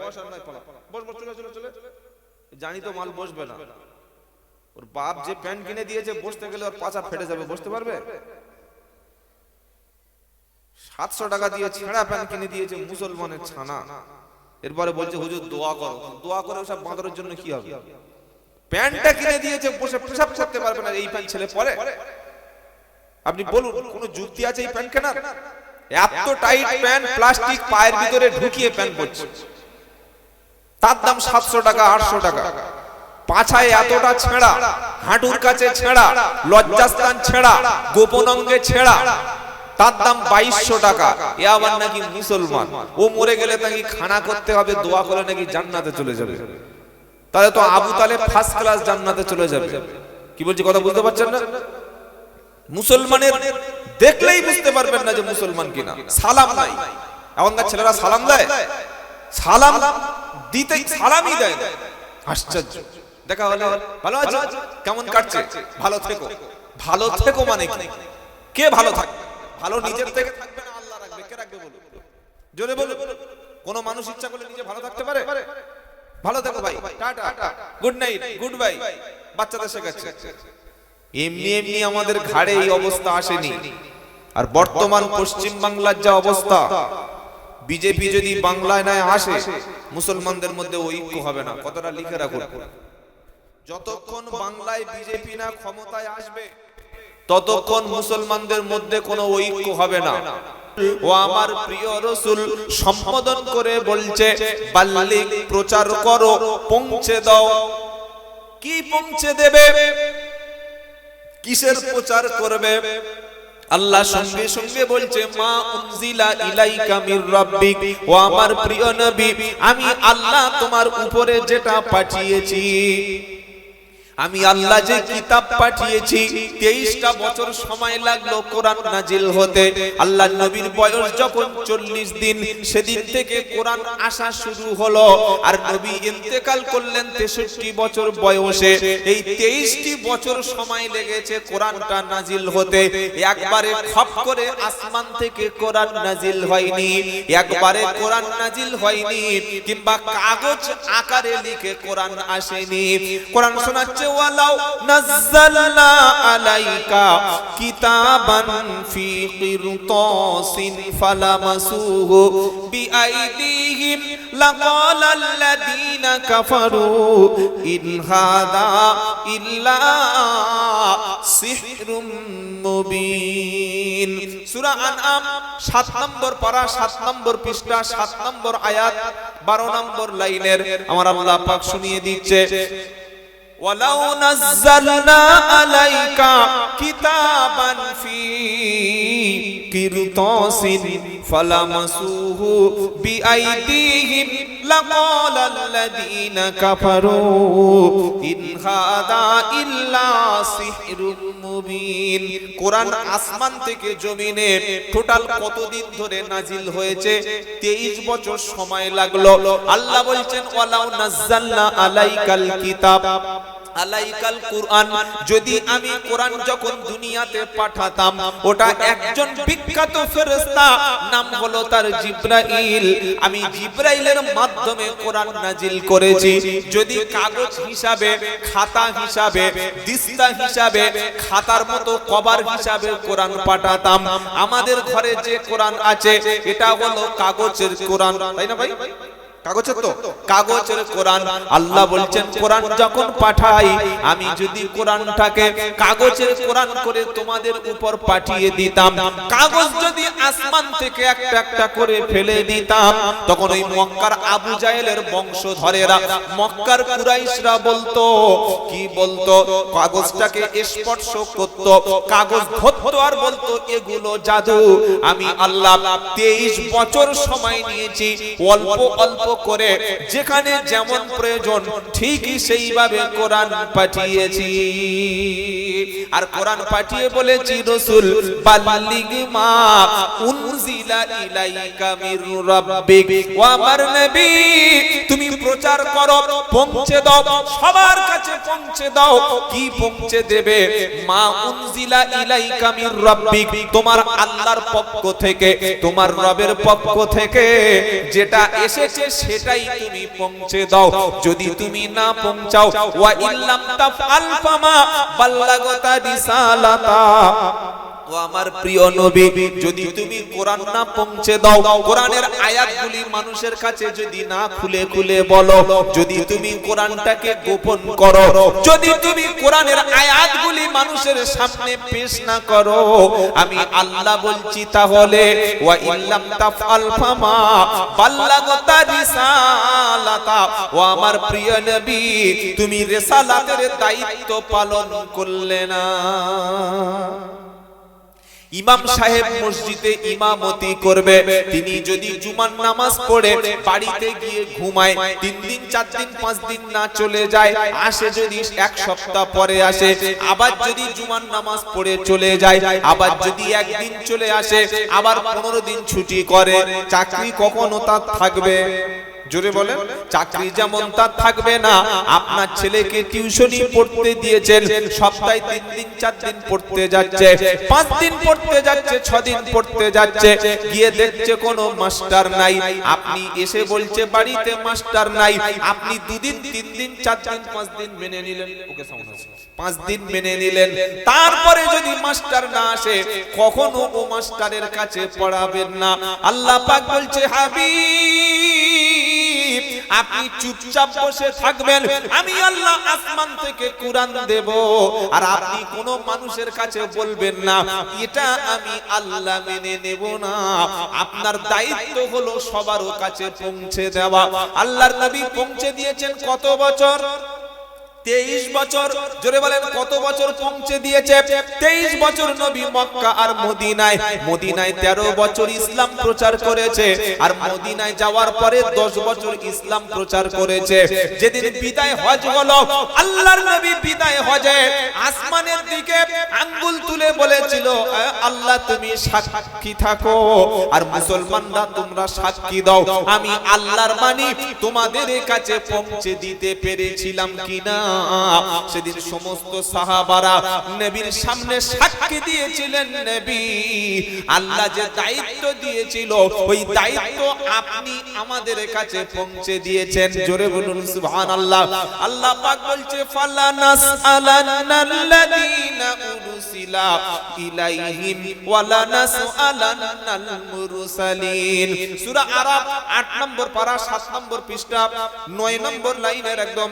বস আর নয় পালা, বস বস, চলে চলে চলে। জানি তো মাল বসবে না। ওর বাপ যে প্যান্ট কিনে দিয়েছে, বসতে গেলে ওর পাছা ফেটে যাবে, বসতে পারবে? 700 টাকা দিয়ে ছেঁড়া প্যান্ট কিনে দিয়েছে মুসলমানের ছানা। এরপরে বলছে হুজুর দোয়া করো। দোয়া করে ওসব বাঁদরের জন্য কি হবে? প্যান্টটা কিনে দিয়েছে, বসে পেশাব করতে পারবে না, এই প্যান্ট ছেলে পরে? আপনি বলুন কোন যুক্তি আছে এই প্যান্ট কেনার? এত টাইট প্যান্ট, প্লাস্টিক পায়ের ভিতরে ঢুকিয়ে প্যান্ট পরছে, তার দাম 700 টাকা 800 টাকা। পাছায় এতটা ছেঁড়া, হাঁটুর কাছে ছেঁড়া, লজ্জাস্থান ছেঁড়া, গোপন অঙ্গে ছেঁড়া, তার দাম 2200 টাকা। এ আবার নাকি মুসলমান, ও মরে গেলে নাকি খানা করতে হবে, দোয়া করে নাকি জান্নাতে চলে যাবে। তাহলে তো আবু তালেব ফার্স্ট ক্লাস জান্নাতে চলে যাবে। কি বলছি কথা বুঝতে পারছেন না? মুসলমানের দেখলেই বুঝতে পারবেন না যে মুসলমান কিনা। সালাম নাই, এখনকার ছেলেরা সালাম দেয়, সালাম দিতেই সালামই দেয় না। আশ্চর্য। দেখা হলে ভালো আছো, কেমন কাটছে, ভালো থেকো। ভালো থেকো মানে কি? কে ভালো থাকে? ভালো নিজের থেকে থাকবে না আল্লাহ রাখবে? কে রাখবে বলুন? জোরে বলুন। কোন মানুষ ইচ্ছা করলে নিজে ভালো থাকতে পারে? ভালো থেকো ভাই, tata, good night, good bye, বাচ্চাদের শেখাচ্ছে। এমনি এমনি আমাদের ঘাড়ে এই অবস্থা আসেনি। আর বর্তমান পশ্চিম বাংলার যা অবস্থা, বিজেপি যদি বাংলায় না আসে, মুসলমানদের মধ্যে ঐক্য হবে না। কথাটা লিখে রাখুন। যতক্ষণ বাংলায় বিজেপি না ক্ষমতায় আসবে, ততক্ষণ মুসলমানদের মধ্যে কোনো ঐক্য হবে না। ও আমার প্রিয় রাসূল সম্বোধন করে বলছে, বাল্লিগ, প্রচার করো, পৌঁছে দাও। কি পৌঁছে দেবে? কিসের প্রচার করবে? আল্লাহ সঙ্গে সঙ্গে বলছে, মা উনজিলা ইলাইকা মির রাব্বিক। ও আমার প্রিয় নবী, আমি আল্লাহ তোমার উপরে যেটা পাঠিয়েছি, আমি আল্লাহ যে কিতাব পাঠিয়েছি, 23টা বছর সময় লাগলো কোরআন নাজিল হতে। আল্লাহ নবীর বয়স যখন 40 দিন, সেদিন থেকে কোরআন আসা শুরু হলো। আর নবী ইন্তেকাল করলেন 63 বছর বয়সে। এই 23টি বছর সময় লেগেছে কোরআনটা নাজিল হতে। একবারে খপ করে আসমান থেকে কোরআন নাজিল হয়নি, একবারে কোরআন নাজিল হয়নি, কিংবা কাগজ আকারে লিখে কোরআন আসেনি। কোরআন শোনাচ্ছে, ওয়ালাউ নাযালনা আলাইকা কিতাবান ফি কিরতাসিন ফালামাসুহু বিআইদিহিম লাকালাল্লাযীনা কাফারু ইন হাদা ইল্লা সিহরুম মুবিন। সূরা আনআম 7 নম্বর পারা, 7 নম্বর পৃষ্ঠা, 7 নম্বর আয়াত, 12 নম্বর লাইনের আমার আল্লাহ পাক শুনিয়ে দিচ্ছে, ওয়ালাউ নাযালনা আলাইকা কিতাবান ফি কিরতাসিন ফালামাসুহু বিআইদিহিম লাকালাল্লাযীনা কাফারু ইন হাদা ইল্লা সিহরুম মুবিন। কোরআন আসমান থেকে জমিনে টোটাল কতদিন ধরে নাজিল হয়েছে? 23 বছর সময় লাগলো। আল্লাহ বলছেন, ওয়ালাউ নাযালনা আলাইকাল কিতাব, আলাইকাল কুরআন। যদি আমি কোরআন যখন দুনিয়াতে পাঠাতাম, ওটা একজন বিখ্যাত ফেরেশতা, নাম হলো তার জিবরাইল। আমি জিবরাইলের মাধ্যমে কোরআন নাজিল করেছি। যদি কাগজ হিসাবে, খাতা হিসাবে, দিস্তা হিসাবে, খাতার মতো কভার হিসাবে কোরআন পাঠাতাম, আমাদের ঘরে যে কোরআন আছে এটা হলো কাগজের কোরআন, তাই না ভাই? কাগজের তো, কাগজের কোরআন। আল্লাহ বলছেন, কোরআন যখন পাঠাই, আমি যদি কোরআনটাকে কাগজের কোরআন করে তোমাদের উপর পাঠিয়ে দিতাম, কাগজ যদি আসমান থেকে একটা একটা করে ফেলে দিতাম, তখন ওই মক্কার আবু জাহেলের বংশধরেরা, মক্কার কুরাইশরা বলতো, কি বলতো? কাগজটাকে স্পর্শ করত, কাগজ ধরতো আর বলতো এগুলো জাদু। আমি আল্লাহ 23 বছর সময় নিয়েছি, অল্প অল্প করে যেখানে যেমন প্রয়োজন ঠিকই সেইভাবে কোরআন পাঠিয়েছি। আর কোরআন পাঠিয়ে বলেছি, রাসূল বাল্লিগ মা উনজিলা ইলাইকা মির রাব্বিক। ও আমার নবী, তুমি প্রচার করো, পৌঁছে দাও, সবার কাছে পৌঁছে দাও। কি পৌঁছে দেবে? মা উনজিলা ইলাইকা মির রাব্বিক, তোমার আল্লাহর পক্ষ থেকে, তোমার রবের পক্ষ থেকে যেটা এসেছে সেটাই তুমি পৌঁছে দাও। যদি তুমি না পৌঁছাও, ওয়া ইল্লাম তাফআল ফামা বাল্লাগতা রিসালাতা, ও আমার প্রিয় নবী, যদি তুমি কোরআন না পৌঁছে দাও, কোরআনের আয়াতগুলি মানুষের কাছে যদি না খুলে খুলে বলো, যদি তুমি কোরআনটাকে গোপন করো, যদি তুমি কোরআনের আয়াতগুলি মানুষের সামনে পেশ না করো, আমি আল্লাহ বলছি তাহলে ওয়া ইল্লাম তাফআল ফামা বাল্লাগতা রিসালাতা, ও আমার প্রিয় নবী, তুমি রিসালাতের দায়িত্ব পালন করলে না। ইমাম সাহেব মসজিদে ইমামতি করবে, তিনি যদি জুমার নামাজ পড়ে বাড়িতে গিয়ে ঘুমায়, 3 দিন 4 দিন 5 দিন না চলে যায়, আসে যদি 1 সপ্তাহ পরে আসে, আবার যদি জুমার নামাজ পড়ে চলে যায়, আবার যদি একদিন চলে আসে, আবার 15 দিন ছুটি করে, চাকরি কখনো তার থাকবে? জোরে বলেন। চাকরি যেমন তার থাকবে না। আপনার ছেলেকে টিউশনি পড়তে দিয়েছেন, সপ্তাহে 3 দিন 4 দিন পড়তে যাচ্ছে, 5 দিন পড়তে যাচ্ছে, 6 দিন পড়তে যাচ্ছে, গিয়ে দেখছে কোনো মাস্টার নাই, আপনি এসে বলছে বাড়িতে মাস্টার নাই, আপনি 2 দিন 3 দিন 4 দিন 5 দিন মেনে নিলেন, ওকে সাউন্ড আছে, 5 দিন মেনে নিলেন, তারপরে যদি মাস্টার না আসে, কখনো ও মাস্টারের কাছে পড়াবেন না। আল্লাহ পাক বলছে, হাবিব, আপনি চুপচাপ বসে থাকবেন, আমি আল্লাহ আসমান থেকে কুরআন দেব, আর আপনি কোন মানুষের কাছে বলবেন না এটা আমি আল্লাহ মেনে নেব না। আপনার দায়িত্ব হলো সবার কাছে পৌঁছে দেওয়া। আল্লাহর নবী পৌঁছে দিয়েছেন কত বছর? 23 বছর। জোরে বলেন কত বছর পৌঁছে দিয়েছে? 23 বছর নবী মক্কা আর মদিনায়, মদিনায় 13 বছর ইসলাম প্রচার করেছে, আর মদিনায় যাওয়ার পরে 10 বছর ইসলাম প্রচার করেছে। যেদিন বিদায় হজ হলো, আল্লাহর নবী বিদায় হজে আসমানের দিকে আঙ্গুল তুলে বলেছিল, আল্লাহ তুমি সাক্ষী থাকো আর মুসলমানরা তোমরা সাক্ষী দাও, আমি আল্লাহর বাণী তোমাদের কাছে পৌঁছে দিতে পেরেছিলাম কিনা। সেদিন সমস্ত সাহাবারা নবীর সামনে সাক্ষী দিয়েছিলেন, নবী আল্লাহ যে দায়িত্ব দিয়েছিল ওই দায়িত্ব আপনি আমাদের কাছে পৌঁছে দিয়েছেন। জোরে বলুন সুবহানাল্লাহ। আল্লাহ পাক বলছে, ফালা নাসআলান্নাল্লাযীনা উরসিলা ইলাইহিম ওয়ালা নাসআলান্নাল মুরসালিন। সূরা আরাফ 8 নম্বর পারা 7 নম্বর পৃষ্ঠা 9 নম্বর লাইনের একদম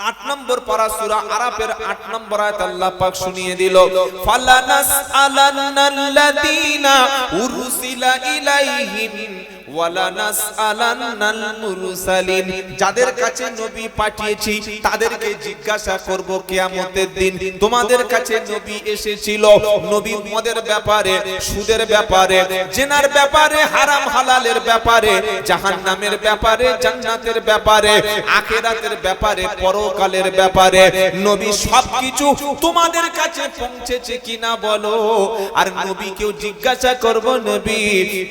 8 নম্বর পারা সূরা আরাফের 8 নম্বর আয়াত আল্লাহ পাক শুনিয়ে দিল, ফালানাসআলান্নাল্লাযীনা উরসিলা ইলাইহিম ওয়ালা নাসআলান্নাল মুরসালিন। যাদের কাছে নবী পাঠিয়েছি তাদেরকে জিজ্ঞাসা করব কিয়ামতের দিন, তোমাদের কাছে নবী এসেছিল, নবী মদের ব্যাপারে, সুদের ব্যাপারে, জিনার ব্যাপারে, হারাম হালালের ব্যাপারে, জাহান্নামের ব্যাপারে, জান্নাতের ব্যাপারে, আখিরাতের ব্যাপারে, পরকালের ব্যাপারে, নবী সবকিছু তোমাদের কাছে পৌঁছেছে কিনা বলো। আর নবীকেও জিজ্ঞাসা করব, নবী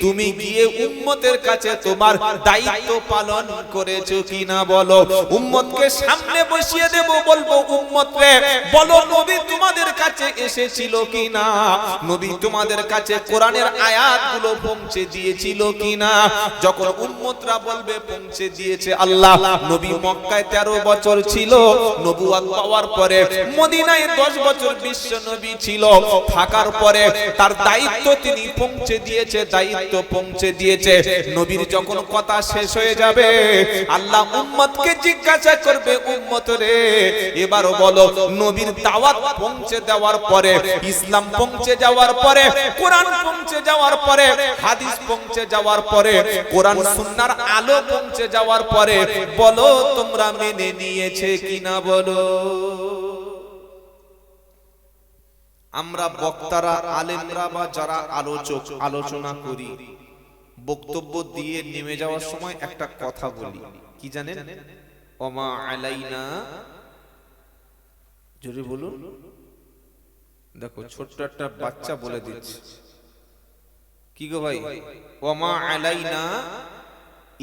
তুমি গিয়ে উম্মতের কাছে তোমার দায়িত্ব পালন করেছো কিনা বলো। উম্মতকে সামনে বসিয়ে দেব, বলবো উম্মত রে বলো নবী তোমাদের কাছে এসেছিল কিনা, নবী তোমাদের কাছে কোরআনের আয়াতগুলো পৌঁছে দিয়েছিল কিনা। যখন উম্মতরা বলবে পৌঁছে দিয়েছে আল্লাহ, নবী মক্কায় 13 বছর ছিল, নবুয়ত পাওয়ার পরে মদিনায় 10 বছর বিশ্ব নবী ছিল, থাকার পরে তার দায়িত্ব তিনি পৌঁছে দিয়েছে, দায়িত্ব পৌঁছে দিয়েছে। নবীর যখন কথা শেষ হয়ে যাবে, আল্লাহ উম্মতকে জিজ্ঞাসা করবে, উম্মত রে এবার বলো নবীর দাওয়াত পৌঁছে দেওয়ার পরে, ইসলাম পৌঁছে যাওয়ার পরে, কোরআন পৌঁছে যাওয়ার পরে, হাদিস পৌঁছে যাওয়ার পরে, কোরআন সুন্নাহর আলো পৌঁছে যাওয়ার পরে বলো তোমরা মেনে নিয়েছে কিনা বলো। আমরা বক্তারা, আলেমরা বা যারা আলোচক আলোচনা করি, বক্তব্য দিয়ে নেমে যাওয়ার সময় একটা কথা বলি, কি জানেন? ওমা আলাইনা, জোরে বলুন। দেখো ছোট্ট একটা বাচ্চা বলে দিচ্ছে, কি গো ভাই? ওমা আলাইনা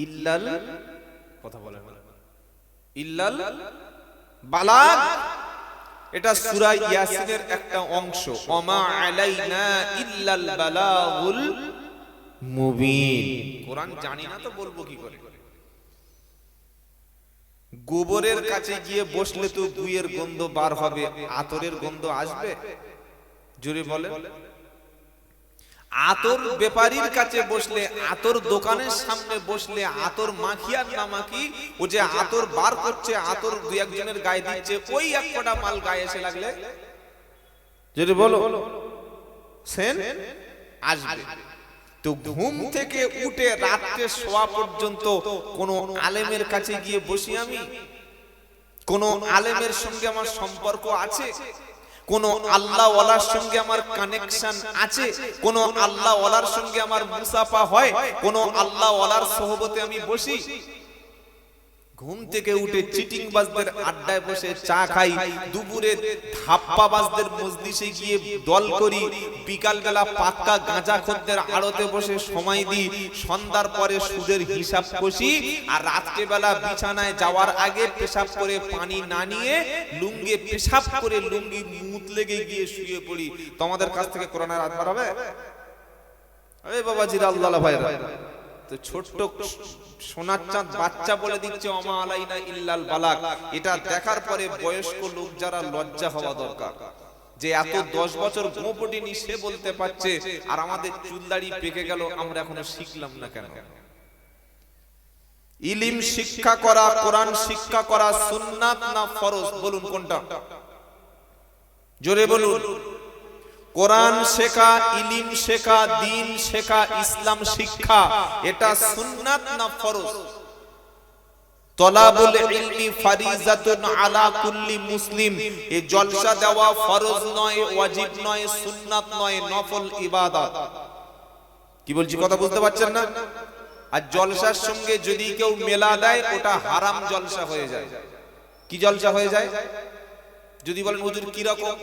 ইল্লাল কথা বলেন ইল্লাল বালাগ, এটা সূরা ইয়াসিনের একটা অংশ। ওমা আলাইনা ইল্লাল বালাগুল মুবিন। কোরআন জানি না তো বলবো কি করে? গোবরের কাছে গিয়ে বসলে তো গুয়ের গন্ধ বার হবে, আতরের গন্ধ আসবে? জোরে বলেন। আতর ব্যাপারীর কাছে বসলে, আতর দোকানের সামনে বসলে, আতর মাখি আর না মাখি, ও যে আতর বার করছে, আতর দুই একজনের গায়ে দিচ্ছে, ওই এক ফোঁটা মাল গায়ে এসে লাগলে যদি বলো সেন আসবে। তো ঘুম থেকে উঠে রাতে শোয়া পর্যন্ত কোন আলেমের কাছে গিয়ে বসি আমি? কোন আলেমের সঙ্গে আমার সম্পর্ক আছে? কোন আল্লাহ ওয়ালার সঙ্গে আমার কানেকশন আছে? কোন আল্লাহ ওয়ালার সঙ্গে আমার মুসাফা হয়? কোন আল্লাহ ওয়ালার সোহবতে আমি বসি? ঘুম থেকে উঠে চিটিং বাজদের আড্ডায় বসে চা খাই, দুপুরে ধাপ্পা বাজদের মজলিসে গিয়ে দল করি, বিকাল বেলা পাক্কা গাঁজা খদ্দের আড়তে বসে সময় দিই, সন্ধ্যার পরে সুদের হিসাব কষি, আর রাত্রে বেলা বিছানায় যাওয়ার আগে পেশাব করে পানি না নিয়ে লুঙ্গি পেশাব করে লুঙ্গি মুত লেগে গিয়ে শুয়ে পড়ি। তোমাদের কাছ থেকে কোরআনের আয়াত হবে? আরে বাবাজিরা, আল্লাহ ভাইরা, তো ছোট্ট সোনার চাঁদ বাচ্চা বলে দিচ্ছে ওমা আলাইনা ইল্লাল বালাগ। এটা দেখার পরে বয়স্ক লোক যারা লজ্জা হওয়া দরকার, যে এত 10 বছর গোপটিনি সে বলতে পারছে, আর আমাদের চুলদাড়ি পেকে গেল, আমরা এখনো শিখলাম না কেন? ইলম শিক্ষা করা, কোরআন শিক্ষা করা সুন্নাত না ফরজ? বলুন কোনটা? জোরে বলুন। কোরআন শেখা, ইলম শেখা, দ্বীন শেখা, ইসলাম শিক্ষা, এটা সুন্নাত না ফরজ? তলাবুল ইলমি ফারিজাতুন আলা কুল্লি মুসলিম। এই জলসা দেওয়া ফরজ নয়, ওয়াজিব নয়, সুন্নাত নয়, নফল ইবাদত। কি বলছি কথা বুঝতে পারছেন না? আর জলসার সঙ্গে যদি কেউ মেলা দেয়, ওটা হারাম জলসা হয়ে যায়। কি জলসা হয়ে যায়? যদি বলেন হুজুর কি রকম?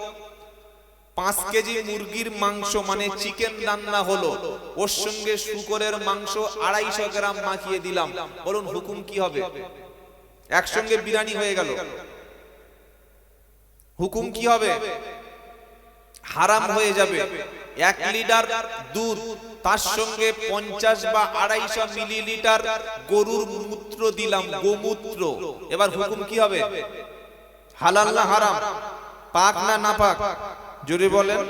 5 কেজি মুরগির মাংস মানে চিকেন রান্না হলো, ওর সঙ্গে শুকরের মাংস 250 গ্রাম মাখিয়ে দিলাম, বলুন হুকুম কি হবে? একসঙ্গে বিরিয়ানি হয়ে গেল, হুকুম কি হবে? হারাম হয়ে যাবে। 1 লিটার দুধ, তার সঙ্গে 50 বা 250 মিলিলিটার গরুর মূত্র দিলাম, গোমূত্র, এবার হুকুম কি হবে? হালাল না হারাম? পাক না নাপাক? জোরে বলেন।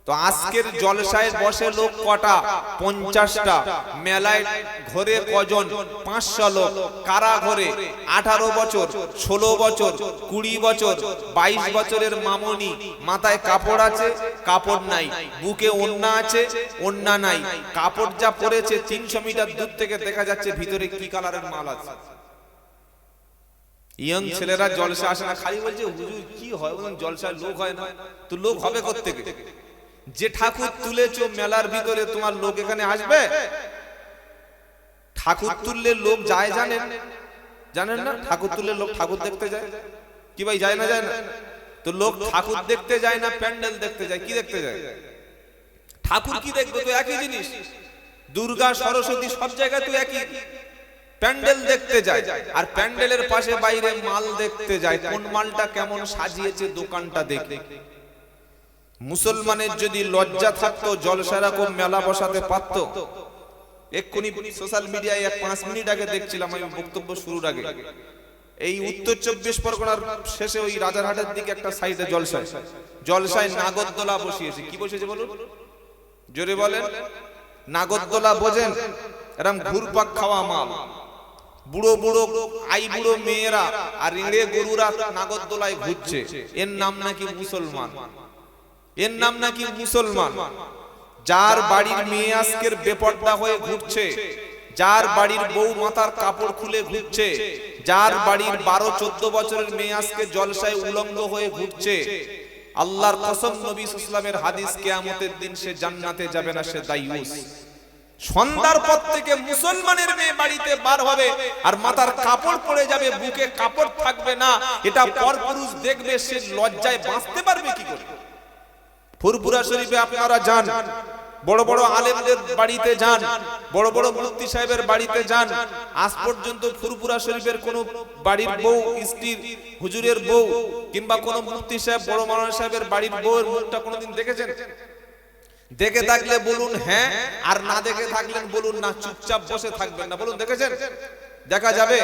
তো আজকের জলসায় বসে লোক কটা? 50টা। মেলায় ঘরে কজন? 500 লোক। কারা ঘরে? 18 বছর, 16 বছর, 20 বছর, 22 বছরের মামনি। মাথায় কাপড় আছে, কাপড় নাই। বুকে ওন্না আছে, ওন্না নাই। কাপড় যা পরেছে 300 মিটার দূর থেকে দেখা যাচ্ছে ভিতরে কি কালারের মাল আছে। ইয়ং ছেলেরা জলসা আসে না, খালি বলছে হুজুর কি হয়? জলসায় লোক হয় না। তো লোক হবে কোত্থেকে? যে ঠাকুর তুলেছো মেলার ভিতরে, তোমার লোক এখানে আসবে? ঠাকুর তুললে লোক যায় জানেন? জানেন না? ঠাকুর তুললে লোক ঠাকুর দেখতে যায়। কি ভাই, যায় না? যায় না? তো লোক ঠাকুর দেখতে যায় না, প্যান্ডেল দেখতে যায়। কি দেখতে যায়? ঠাকুর কি দেখবে? তো একই জিনিস। দুর্গা, সরস্বতী সব জায়গায় তো একই। প্যান্ডেল দেখতে যায়, আর প্যান্ডেলের পাশে বাইরে মাল দেখতে যায়, কোন মালটা কেমন সাজিয়েছে দোকানটা দেখে। মুসলমানের যদি লজ্জা থাকতো, জলসা রকম মেলা বসাতে পারতো। এক্ষুনি সোশ্যাল মিডিয়ায় 5 মিনিট আগে দেখছিলাম আমি, বক্তব্য শুরুর আগে, এই উত্তর 24 পরগনার শেষে ওই রাজারহাটের দিকে একটা সাইডে জলসায় নাগরদোলা বসিয়েছে। কি বসেছে বলুন? জোরে বলেন। নাগরদোলা বোঝেন? এরকম ঘুরপাক খাওয়া মাল, বুড়ো বুড়ো বুড়ো মেয়েরা আর রেঁড়ে গরুরা নাগরদোলায় ঘুরছে। এর নাম নাকি মুসলমান। এর নাম নাকি মুসলমান। যার বাড়ির মেয়ে আজকের বেপর্দা হয়ে ঘুরছে, যার বাড়ির বউ মাথার কাপড় খুলে ঘুরছে, যার বাড়ির 12-14 বছরের মেয়ে আজকে জলসায় উলঙ্গ হয়ে ঘুরছে, আল্লাহর কসম, নবী সাল্লাল্লাহু আলাইহি ওয়াসাল্লামের হাদিস, কিয়ামতের দিন সে জান্নাতে যাবে না, সে দায়ুস। সন্ধ্যার পর থেকে মুসলমানের মেয়ে বাড়িতে বার হবে আর মাথার কাপড় পরে যাবে, বুকে কাপড় থাকবে না। এটা পরপুরুষ দেখবে, সে লজ্জায় বাঁচতে পারবে কি করে? ফুরফুরা শরীফে আপনারা যান, বড় বড় আলেমদের বাড়িতে যান, বড় বড় মুফতি সাহেবের বাড়িতে যান, আজ পর্যন্ত ফুরফুরা শরীফের কোন বাড়ির বউ, স্ত্রীর, হুজুরের বউ কিংবা কোন মুফতি সাহেব, বড় মাওলানা সাহেবের বাড়ির বউয়ের মুখটা কোনোদিন দেখেছেন? দেখে থাকলে বলুন হ্যাঁ, আর না দেখে থাকলেন বলুন না, চুপচাপ বসে থাকবেন না। বলুন দেখেছেন? দেখা যাবে।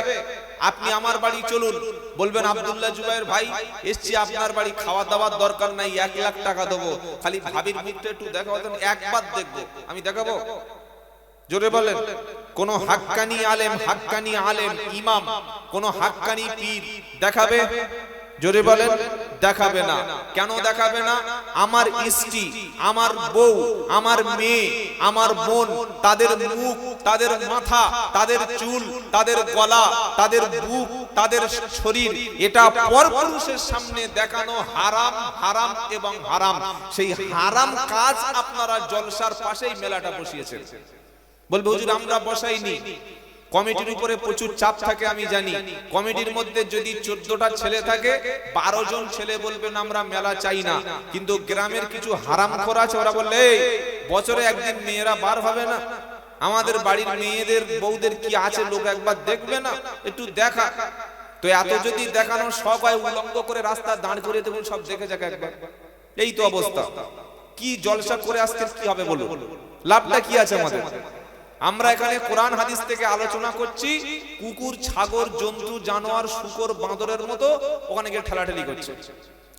আপনি আমার বাড়ি চলুন, বলবেন আব্দুল্লাহ জুবায়ের ভাই এসছি আপনার বাড়ি, খাওয়া দাওয়ার দরকার নাই, 1 লাখ টাকা দেবো, খালি ভাবির মুখটা একটু দেখাবো, একবার দেখবো। আমি দেখাবো? জোরে বলেন। কোন হাক্কানি আলেম, হাক্কানি আলেম ইমাম, কোন হাক্কানি পীর দেখাবে? জোরে বলেন। দেখাবে না। কেন দেখাবে না? আমার স্ত্রী, আমার বউ, আমার মেয়ে, আমার বোন, তাদের মুখ, তাদের মাথা, তাদের চুল, তাদের গলা, তাদের বুক, তাদের শরীর, এটা পরপুরুষের সামনে দেখানো হারাম, হারাম এবং হারাম। সেই হারাম কাজ আপনারা জলসার পাশেই মেলাটা বসিয়েছেন। বলবে হুজুর আমরা বসাইনি। কমিটির উপরে প্রচুর চাপ থাকে, আমি জানি। কমিটির মধ্যে যদি 14টা ছেলে থাকে, 12 জন ছেলে বলবেন আমরা মেলা চাই না, কিন্তু গ্রামের কিছু হারামখোর আছে, ওরা বললে বছরে একদিন মেয়েরা বার হবে না, আমাদের বাড়ির মেয়েদের বউদের কি আছে লোক একবার দেখবে না, একটু দেখা। তো এত যদি দেখানো সবাই উলঙ্গ করে রাস্তা দাঁড় করে দেবেন, সব দেখে যাক একবার। এই তো অবস্থা। কি জলসা করে আজকে কি হবে বলুন? লাভটা কি আছে আমাদের? আমরা এখানে কোরআন হাদিস থেকে আলোচনা করছি, কুকুর, ছাগল, জন্তু, জানোয়ার, শূকর, বাঁদরের মতো ওখানে গিয়ে ঠেলাঠেলি করছে।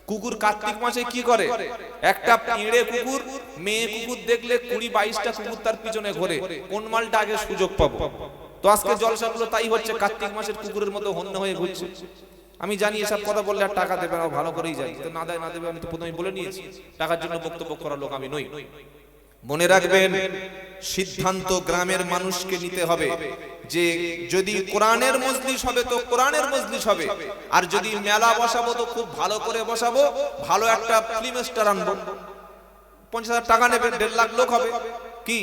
কুকুর কার্তিক মাসে কি করে? একটা পিঁড়ে কুকুর, মেয়ে কুকুর দেখলে 20-22টা কুকুর তার পিছনে ঘোরে, কোন মালটা আগে সুযোগ পাবো। তো আজকে জলসাগুলো তাই হচ্ছে, কার্তিক মাসের কুকুরের মতো হন্য হয়ে ঘুরছে। আমি জানি এসব কথা বললে আর টাকা দেবে না, ভালো করেই যাই, তো না দেয় না দেবে আমি তো প্রথমে বলে নিয়েছি, টাকার জন্য বক্তব্য করার লোক আমি নই। মনে রাখবেন, সিদ্ধান্ত গ্রামের মানুষকে নিতে হবে যে যদি কোরআনের মজলিস হবে তো কোরআনের মজলিস হবে, আর যদি মেলা বসাবো তো খুব ভালো করে বসাবো, ভালো একটা ফিল্ম স্টার আনবো, 50,000 টাকা নেবে, 1.5 লাখ লোক হবে, কি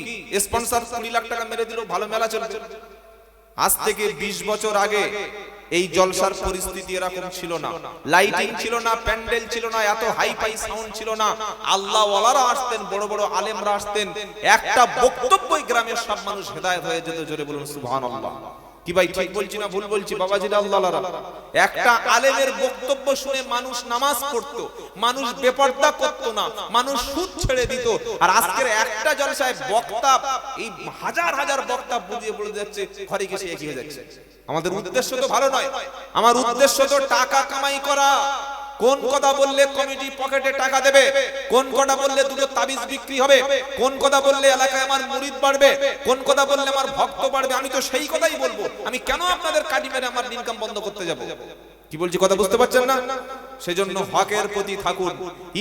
স্পন্সর 20 লাখ টাকা মেরে দিল, ভালো মেলা চলবে। আজ থেকে 20 বছর আগে এই জলসার পরিস্থিতি এরকম ছিল না, লাইটিং ছিল না, প্যান্ডেল ছিল না, এত হাই ফাই সাউন্ড ছিল না। আল্লাহ ওয়ালারা আসতেন, বড় বড় আলেমরা আসতেন, একটা বক্তব্যই গ্রামের সব মানুষ হেদায়েত হয়ে যেত। জোরে বলুন সুবহানাল্লাহ। কি ভাই ঠিক বলছি না ভুল বলছি? বাবাজিরা আল্লাহরা, একটা আলেমের বক্তব্য শুনে মানুষ নামাজ পড়তো, মানুষ বেপরদা করতো না, মানুষ সুদ ছেড়ে দিত। আর আজকের একটা জলসায় বক্তা এই হাজার হাজার বক্তা বুঝিয়ে বলে যাচ্ছে, ঘরে গেছে এগিয়ে যাচ্ছে। আমাদের উদ্দেশ্য তো ভালো নয়, আমার উদ্দেশ্য তো টাকা কামাই করা। কোন কথা বললে কমিটি পকেটে টাকা দেবে, কোন কথা বললে দুটো তাবিজ বিক্রি হবে, কোন কথা বললে এলাকায় আমার মুরিদ বাড়বে, কোন কথা বললে আমার ভক্ত বাড়বে, আমি তো সেই কথাই বলবো। আমি কেন আপনাদের কাটি মেরে আমার ইনকাম বন্ধ করতে যাব? কি বলছি কথা বুঝতে পারছেন না? সেজন্য হকের প্রতি থাকুন,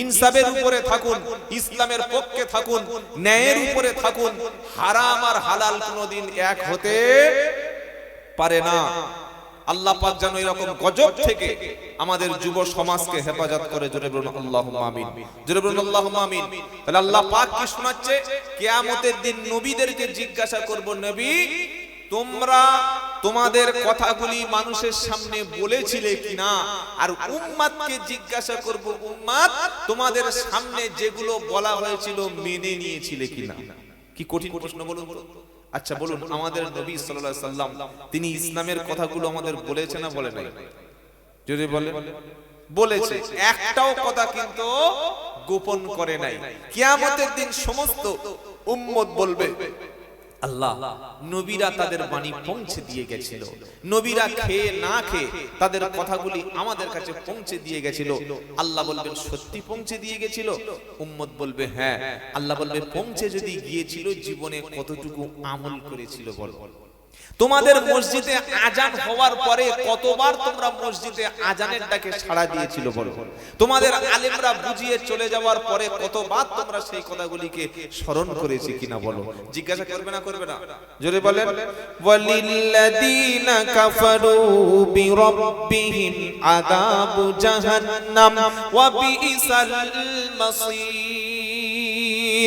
ইনসাফের উপরে থাকুন, ইসলামের পক্ষে থাকুন, ন্যায়ের উপরে থাকুন। হারাম আর হালাল কোনোদিন এক হতে পারে না। আল্লাহ পাক যেন এরকম গজব থেকে আমাদের যুব সমাজকে হেফাজত করে। জোরে বলুন আল্লাহুম্মা আমিন, জোরে বলুন আল্লাহুম্মা আমিন। তাহলে আল্লাহ পাক কি শোনাচ্ছে? কিয়ামতের দিন নবীদেরকে জিজ্ঞাসা করব, নবী তোমরা তোমাদের কথাগুলি মানুষের সামনে বলেছিলে কিনা? আর উম্মতকে জিজ্ঞাসা করব, উম্মত তোমাদের সামনে যেগুলো বলা হয়েছিল মেনে নিয়েছিলে কিনা? কি কঠিন প্রশ্ন বলুন তো। আচ্ছা বলুন, আমাদের নবী সাল্লাল্লাহু আলাইহি সাল্লাম তিনি ইসলামের কথাগুলো আমাদের বলেছে না বলে নাই? যদি বলে বলেছে, একটাও কথা কিন্তু গোপন করে নাই। কিয়ামতের দিন সমস্ত উম্মত বলবে, আল্লাহ নবীরা তাদের বাণী পৌঁছে দিয়ে গেছিল, নবীরা খেয়ে না খেয়ে তাদের কথাগুলি আমাদের কাছে পৌঁছে দিয়ে গেছিল। আল্লাহ বলবেন সত্যি পৌঁছে দিয়ে গেছিল? উম্মত বলবে হ্যাঁ। আল্লাহ বলবে পৌঁছে যদি গিয়েছিল, জীবনে কতটুকু আমল করেছিল বল। তোমাদের মসজিদে আজান হওয়ার পরে কতবার তোমরা মসজিদে আজানের ডাকে সাড়া দিয়েছিল বলো? তোমাদের আলেমরা বুঝিয়ে চলে যাওয়ার পরে কতবার তোমরা সেই কথাগুলিকে স্মরণ করেছি কিনা বলো? জিজ্ঞাসা করবে না করবে না? জোরে বলেন। ওয়ালিল্লাযীনা কাফারু বিরাব্বিহিম আযাবু জাহান্নাম ওয়া বিইসাল মাসীর।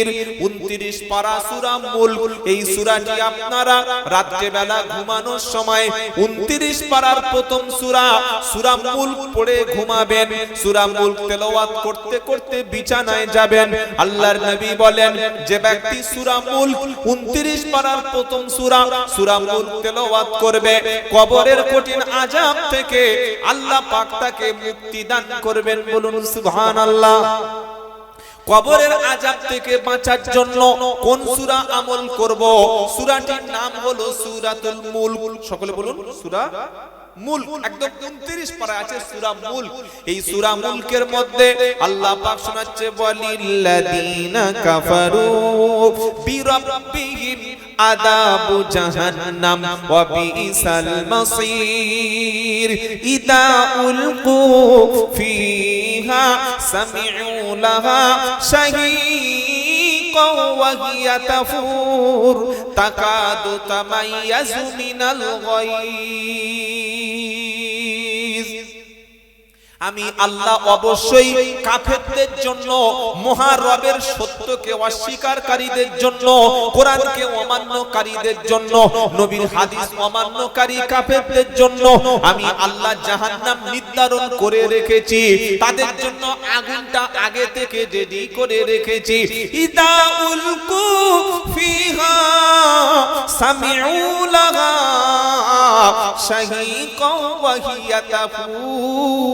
29 পারা সূরা মুলক। এই সূরাটি আপনারা রাত্রে বেলা ঘুমানোর সময় 29 পারার প্রথম সূরা সূরা মুলক পড়ে ঘুমাবেন। সূরা মুলক তেলাওয়াত করতে করতে বিছানায় যাবেন। আল্লাহর নবী বলেন, যে ব্যক্তি সূরা মুলক 29 পারার প্রথম সূরা সূরা মুলক তেলাওয়াত করবে, কবরের কঠিন আযাব থেকে আল্লাহ পাক তাকে মুক্তি দান করবেন। বলুন সুবহানাল্লাহ। কবরের আযাব থেকে বাঁচার জন্য কোন সূরা আমল করব? সূরাটির নাম হলো সূরাতুল মুলক। সকলে বলুন সূরা মুলক। একদম 29 পারা আছে সূরা মুলক। এই সূরা মুলকের মধ্যে আল্লাহ পাক শোনাচ্ছে, ওয়ালিল্লাযিনা কাফারু বিরাব্বিহিম আযাবু জাহান্নাম ওয়া বিইসাল মাসীর ইদা উলকু ফিহা সামিউ লাহা শাহীকা ওয়া হিয়া তাফুর তাকাদু তামাইয়াজু মিনাল গায়জ। আমি আল্লাহ অবশ্যই কাফেরদের জন্য, মহারবের সত্যকে অস্বীকারকারীদের জন্য, কোরআনকে অমান্যকারীদের জন্য, নবীর হাদিস অমান্যকারী কাফেরদের জন্য আমি আল্লাহ জাহান্নাম নির্ধারণ করে রেখেছি। তাদের জন্য আগুনটা আগে থেকে রেডি করে রেখেছি। ইদা উলকু ফিহা সামিউ লাহা শাহীকা ওয়া হিয়া তাফুর।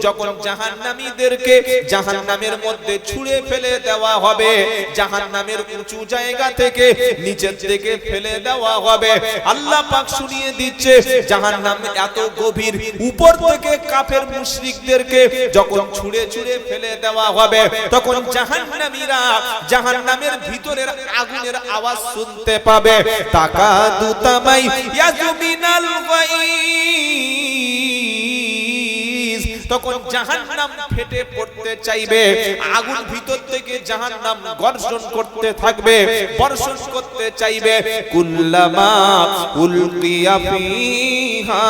যখন জাহান্নামীদেরকে জাহান্নামের মধ্যে ছুঁড়ে ফেলে দেওয়া হবে, জাহান্নামের উঁচু জায়গা থেকে নিচের দিকে ফেলে দেওয়া হবে, আল্লাহ পাক শুনিয়ে দিচ্ছে জাহান্নাম এত গভীর, উপর থেকে কাফের মুশরিকদেরকে যখন ছুঁড়ে ছুঁড়ে ফেলে দেওয়া হবে, তখন জাহান্নামীরা জাহান্নামের ভিতরের আগুনের আওয়াজ শুনতে পাবে। তাকাদু তামাইয়াজু মিনাল গায়জ। তখন জাহান্নাম ফেটে পড়তে চাইবে, আগুন ভিতর থেকে জাহান্নাম গর্জন করতে থাকবে, বর্ষণ করতে চাইবে। কুল্লামা উলকিয়া ফিহা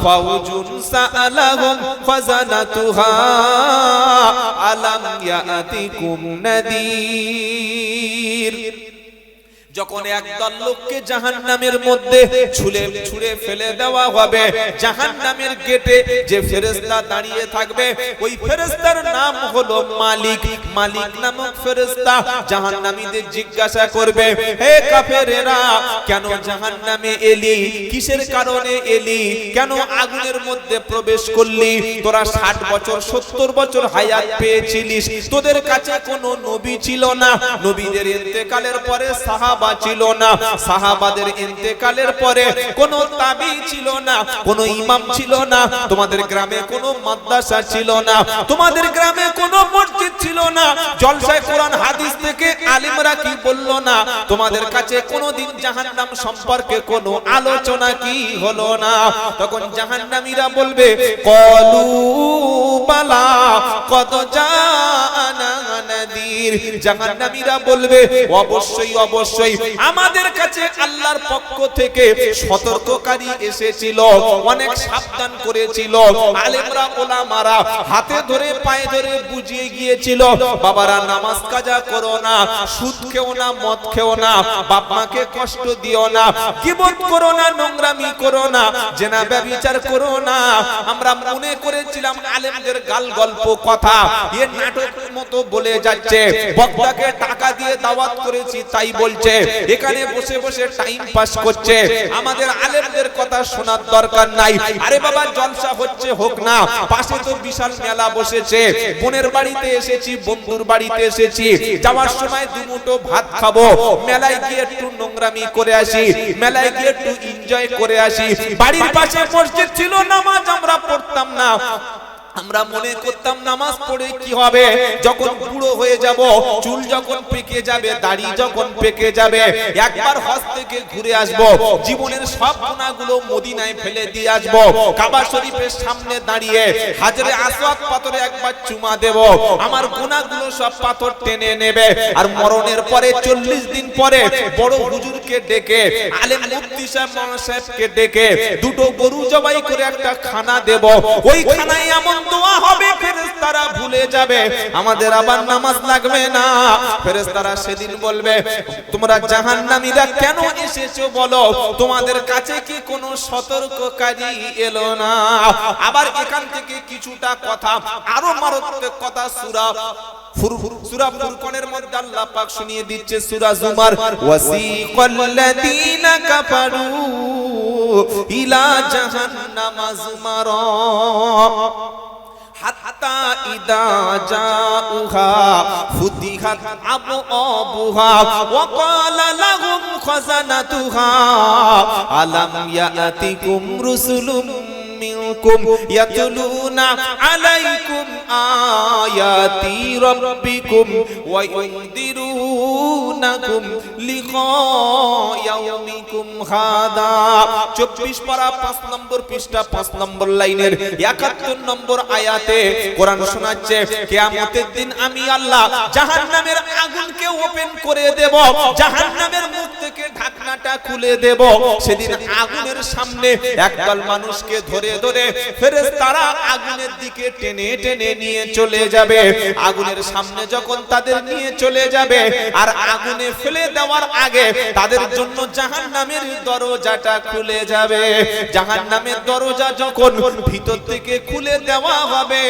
ফাউজুন সাআলাহুম ফাযানাতুহা আলাম ইয়াতিকুম নাদির। যখন একদল লোককে জাহান্নামের মধ্যে ছুঁড়ে ফেলে দেওয়া হবে, জাহান্নামের গেটে যে ফেরেশতা দাঁড়িয়ে থাকবে, ওই ফেরেশতার নাম হলো মালিক। মালিক নামক ফেরেশতা জাহান্নামীদের জিজ্ঞাসা করবে, হে কাফেরেরা, কেন জাহান্নামে এলি? কিসের কারণে এলি? কেন আগুনের মধ্যে প্রবেশ করলি? তোরা 60 বছর 70 বছর হায়াত পেয়েছিলিস, তোদের কাছে কোনো নবী ছিল না, নবীদের ইন্তেকালের পরে সাহাবা ছিল না, সাহাবাদের ইন্তেকালের পরে কোনো তাবী ছিল না, কোনো ইমাম ছিল না, তোমাদের গ্রামে কোনো মাদ্রাসা ছিল না, তোমাদের গ্রামে কোনো মসজিদ ছিল না, জলসায় কোরআন হাদিস থেকে আলেমরা কি বললো না, তোমাদের কাছে কোনোদিন জাহান্নাম সম্পর্কে কোনো আলোচনা কি হলো না। তখন জাহান্নামীরা বলবে, ক্বালু বালা কদ জাআনা নাযীর। জাহান্নামীরা বলবে, অবশ্যই অবশ্যই আমাদের কাছে আল্লাহর পক্ষ থেকে সতর্ককারী এসেছিল, অনেক সাবধান করেছিল। আলেমরা ওলামারা হাতে ধরে পায়ে ধরে বুঝিয়ে গিয়েছিল, বাবারা নামাজ কাজা করো না, সুদ খেও না, মদ খেও না, বাপ মাকে কষ্ট দিও না, গীবত করো না, নোংরামি করো না, জেনা ব্যভিচার করো না। আমরা মনে করেছিলাম আলেমদের গাল গল্প কথা এ নাটকের মতো বলে যাচ্ছে, বক্তাকে টাকা দিয়ে দাওয়াত করেছি তাই বলছে, এখানে বসে বসে টাইম পাস করছে, আমাদের আলেমদের কথা শোনার দরকার নাই। আরে বাবা, জলসা হচ্ছে হোক না, পাশে তো বিশাল মেলা বসেছে, বোনের বাড়িতে এসেছি, বন্ধুর বাড়িতে এসেছি, যাওয়ার সময় দুমুঠো ভাত খাবো, মেলায় গিয়ে একটু নোংরামি করে আসি, মেলায় গিয়ে একটু এনজয় করে আসি। বাড়ির পাশে মসজিদ ছিল, নামাজ আমরা পড়তাম না, আমরা মনে করতাম নামাজ পড়ে কি হবে, যখন বুড়ো হয়ে যাব, চুল যখন পেকে যাবে, দাড়ি যখন পেকে যাবে, একবার হজ থেকে ঘুরে আসব, জীবনের সব গুনাহগুলো মদিনায় ফেলে দিয়ে আসব, কাবা শরীফের সামনে দাঁড়িয়ে হাজরে আসওয়াদ পাথরে একবার চুমা দেব, আমার গুনাহগুলো সব পাথর টেনে নেবে। আর মরণের পরে 40 দিন পরে বড় হুজুরকে ডেকে, আলেম মুফতি সাহেব মাওলানা সাহেবকে ডেকে দুটো গরু জবাই করে একটা খানা দেব, ওই খানায় এমন দোয়া হবে ফেরেশতারা ভুলে যাবে, আমাদের আবার নামাজ লাগবে না। ফেরেশতারা সেদিন বলবে তোমরা জাহান্নামীরা কেন এসেছো বলো, তোমাদের কাছে কি কোনো সতর্ককারী এলো না? আবার এখান থেকে কিছুটা কথা, আরো মারাত্মক কথা সূরা ফুরকানের মধ্যে আল্লাহ পাক শুনিয়ে দিচ্ছে, সূরা জুমার, ওয়াসিকাল্লাযীনা কাফারু ইলা জাহান্নামা যুমারা হাত্তা ইদা জাউহা ফুতিহাত আবওয়াবুহা ওয়া ক্বালা লাহুম খাযানাতুহা আলাম ইয়াতিকুম রুসুলুম মিনকুম ইয়াতলুনা আলাইকুম আয়াতি রাব্বিকুম ওয়া ইউনদিরুনাকুম লিকা ইয়াউমিকুম হাদা। 24 পারা 5 নম্বর পৃষ্ঠা 5 নম্বর লাইনের 71 নম্বর আয়াতে কোরআন শোনাচ্ছে, কিয়ামতের দিন আমি আল্লাহ জাহান্নামের আগুনকে ওপেন করে দেব, জাহান্নামের মুখ থেকে ঢাকনাটা খুলে দেব। সেদিন আগুনের সামনে একদল মানুষকে ধরে ধরে ফেরেশতারা আগুনের দিকে টেনে টেনে নিয়ে চলে যাবে। আগুনের সামনে যখন তাদের নিয়ে চলে যাবে আর আগুনে ফেলে দেওয়ার আগে তাদের জন্য জাহান্নামের দরজাটা খুলে যাবে। জাহান্নামের দরজা যখন ভিতর থেকে খুলে দেওয়া হবে,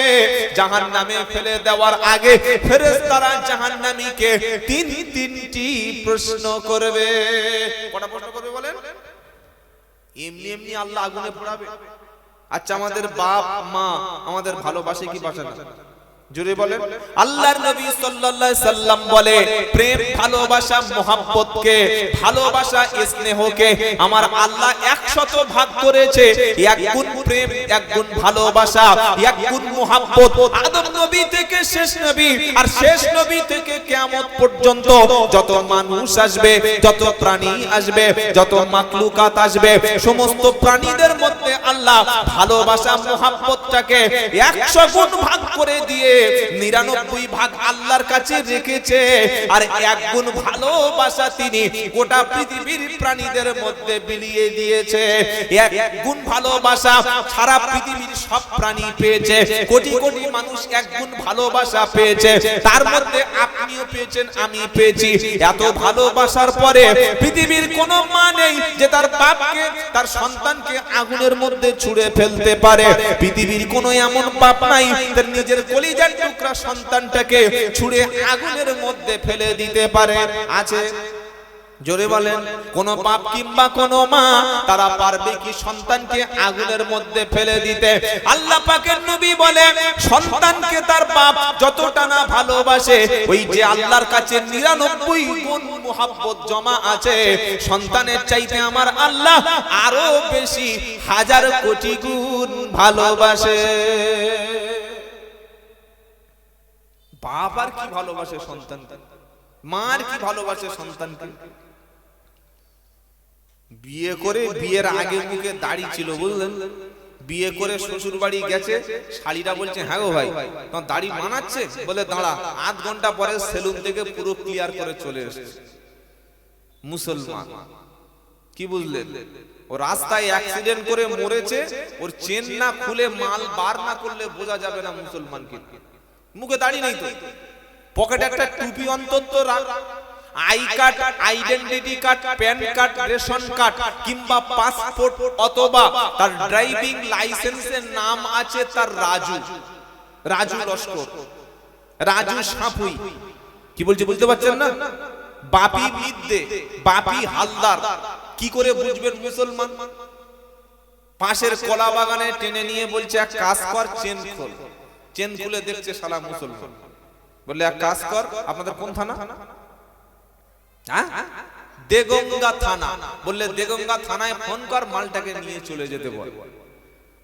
জাহান্নামে ফেলে দেওয়ার আগে ফেরেশতারা জাহান্নামীকে তিনটি প্রশ্ন করবে। কটা প্রশ্ন করবে বলেন? এমনি এমনি আল্লাহ আগুনে পোড়াবে? আচ্ছা, আমাদের বাপ মা আমাদের ভালোবাসে কি বাসে না? জোরে বলেন। আল্লাহর নবী সাল্লাল্লাহু আলাইহি সাল্লাম বলে, প্রেম ভালোবাসা মুহাব্বতকে, ভালোবাসা স্নেহকে আমার আল্লাহ 100 ভাগ করেছে। এক গুণ প্রেম, এক গুণ ভালোবাসা, এক গুণ মুহাব্বত আদম নবী থেকে শেষ নবী, আর শেষ নবী থেকে কিয়ামত পর্যন্ত যত মানুষ আসবে, যত প্রাণী আসবে, যত মাখলুকাত আসবে, সমস্ত প্রাণীদের মধ্যে আল্লাহ ভালোবাসা মুহাব্বতটাকে 100 গুণ ভাগ করে দিয়ে 99 ভাগ আল্লাহর কাছে রেখেছে। আর এক গুণ ভালোবাসা তিনি গোটা পৃথিবীর প্রাণীদের মধ্যে বিলিয়ে দিয়েছে। এক গুণ ভালোবাসা সারা পৃথিবীর সব প্রাণী পেয়েছে। কোটি কোটি মানুষ এক গুণ ভালোবাসা পেয়েছে, তার মধ্যে আপনিও পেয়েছেন, আমি পেয়েছি। এত ভালোবাসার পরে পৃথিবীর কোনো মা নেই যে তার বাপকে, তার সন্তানকে আগুনের মধ্যে ছুঁড়ে ফেলতে পারে। পৃথিবীর কোনো এমন বাপ নাই তার নিজের কলিজার টুকরা সন্তানটাকে ছুঁড়ে আগুনের মধ্যে ফেলে দিতে পারে? আছে? জোরে বলেন। কোন বাপ কিংবা কোন মা তারা পারবে কি সন্তানকে আগুনের মধ্যে ফেলে দিতে? আল্লাহ পাকের নবী বলে, সন্তানকে তার বাপ যতটা না ভালোবাসে, ওই যে আল্লাহর কাছে 99 গুণ মুহাব্বত জমা আছে, সন্তানের চাইতে আমার আল্লাহ আরো বেশি, হাজার কোটি গুণ ভালোবাসে। বাবার কি ভালোবাসে সন্তানকে, মার কি ভালোবাসে সন্তানকে। বিয়ে করে, বিয়ের আগে মুখে দাড়ি ছিল, বুঝলেন? বিয়ে করে শ্বশুর বাড়ি গেছে, শাড়িটা বলছে, হ্যাঁ গো ভাই তোমার দাড়ি মানাচ্ছে? বলে দাঁড়া, আধ ঘন্টা পরে সেলুন থেকে পুরো ক্লিয়ার করে চলে এসেছে। মুসলমান, কি বুঝলেন? ও রাস্তায় অ্যাক্সিডেন্ট করে মরেছে, ওর চেন না খুলে মাল বার না করলে বোঝা যাবে না মুসলমান কি। মুখে দাড়ি নেই তো, পকেটে একটা টুপি অন্তত রাখ, I card, identity card, pan card, ration card কিংবা পাসপোর্ট অথবা তার ড্রাইভিং লাইসেন্সের নাম আছে তার রাজু, রাজু লস্কর, রাজু সাপুই। কি বলছি বুঝতে পারছেন না? বাপি মিদ্দে, বাপি হালদার, কি করে বুঝবেন মুসলমান? পাশের কলা বাগানে টেনে নিয়ে বলছে এক কাজ কর, চেন খোল। চেন খুলে দেখছে শালা মুসলমান। বললে এক কাজ কর, আপনাদের কোন থানা? দেগঙ্গা থানা। বললে দেগঙ্গা থানায় ফোন কর, মালটাকে নিয়ে চলে যেতে বল।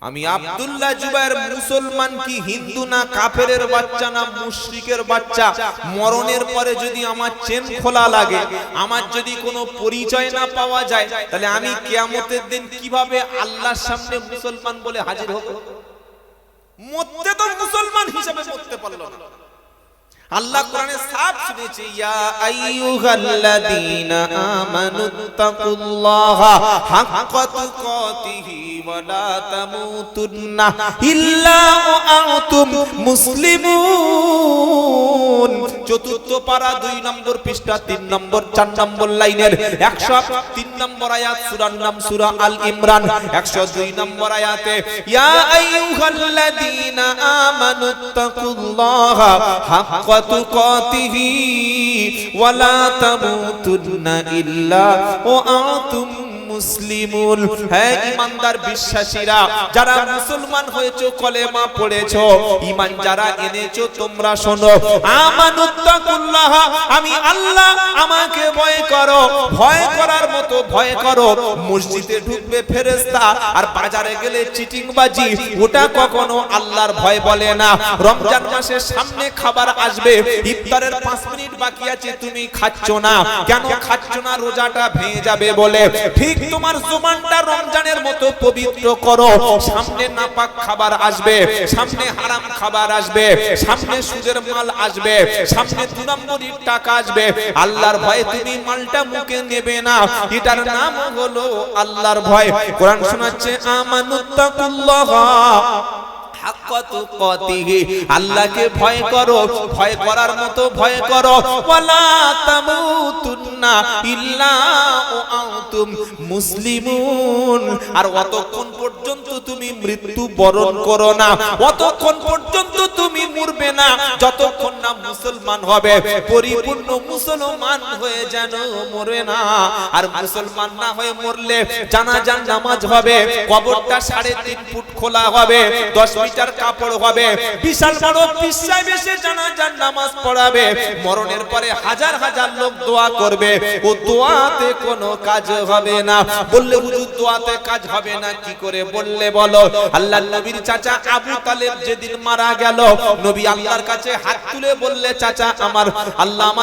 আমি আব্দুল্লাহ জুবায়ের মুসলমান কি হিন্দু না কাফেরের বাচ্চা না মুশরিকের বাচ্চা, মরণের পরে যদি আমার চেন খোলা লাগে, আমার যদি কোনো পরিচয় না পাওয়া যায়, তাহলে আমি কিয়ামতের দিন কিভাবে আল্লাহর সামনে মুসলমান বলে হাজির হব? মরতে তো মুসলমান হিসেবে মরতে পারলো না। আল্লাহ কোরআনে সাফ শুনেছে, ইয়া আইয়ুহাল্লাযীনা আমানুত্তাকুল্লাহা হাক্কা তুকাতিহি ওয়া লা তামুতুন্না ইল্লা ওয়া আনতুম মুসলিমুন। চতুর্থ পারা 2 নম্বর পৃষ্ঠা 3 নম্বর 4 নম্বর লাইনের 103 নম্বর আয়াত, সূরার নাম সূরা আল ইমরান। 102 নম্বর আয়াতে ইয়া আইয়ুহাল্লাযীনা আমানুত্তাকুল্লাহা হাক্কা তুকাতিহি ওয়া লা তামুতুন্না ইল্লা ওয়া আনতুম মুসলিমুন। হে ঈমানদার বিশ্বাসীরা, যারা মুসলমান হয়েছো, কলেমা পড়েছো, ঈমান যারা এনেছো, তোমরা শোনো, আমানুত্তাকুল্লাহ, আমি আল্লাহ, আমাকে ভয় করো। ভয় করার মতো ভয় করো। মসজিদে ঢুকবে ফেরেশতা আর বাজারে গেলে চিটিংবাজি, ওটা কখনো আল্লাহর ভয় বলে না। রমজান মাসের সামনে খাবার আসবে, ইফতারের 5 মিনিট বাকি আছে, তুমি খাচ্ছ না। কেন খাচ্ছ না? রোজাটা ভেঙে যাবে বলে। ঠিক তোমার জুবানটা রমজানের মতো পবিত্র করো। সামনে নাপাক খাবার আসবে, সামনে হারাম খাবার আসবে, সামনে সুদের মাল আসবে, সামনে 2 নম্বরের টাকা আসবে। আল্লাহর ভয়ে তুমি মালটা মুখে নেবে না, এটার নাম হলো আল্লাহর ভয়। কোরআন শোনাচ্ছে, আমানুত্তাকুল্লাহ হাক্কা তুকাতিহি, আল্লাহকে ভয় করো, ভয় করার মতো ভয় করো। ওয়ালা তামুতুন্না ইল্লা ওয়া আনতুম মুসলিমুন। আর অতক্ষণ পর্যন্ত তুমি মৃত্যু বরণ করো না, অতক্ষণ পর্যন্ত তুমি মরবে না, যতক্ষণ না মুসলমান হবে। পরিপূর্ণ মুসলমান হয়ে যেন মরবে না। আর মুসলমান না হয়ে মরলে জানাজার নামাজ হবে, কবরটা 3.5 ফুট খোলা হবে, 10 মিটার কাপড় হবে, বিশাল বড় পিসায় বেশে জানাজার নামাজ পড়াবে। মরণের পরে হাজার হাজার লোক দোয়া করবে, ও দোয়াতে কোনো কাজ হবে না। বললে হুজুর দোয়াতে কাজ হবে না কি করে? বললে বলো, আল্লাহর নবীর চাচা আবু তালেব যেদিন মারা গেল, নবী আল্লাহর কাছে হাত তুলে বললে, চাচা আমার আল্লাহ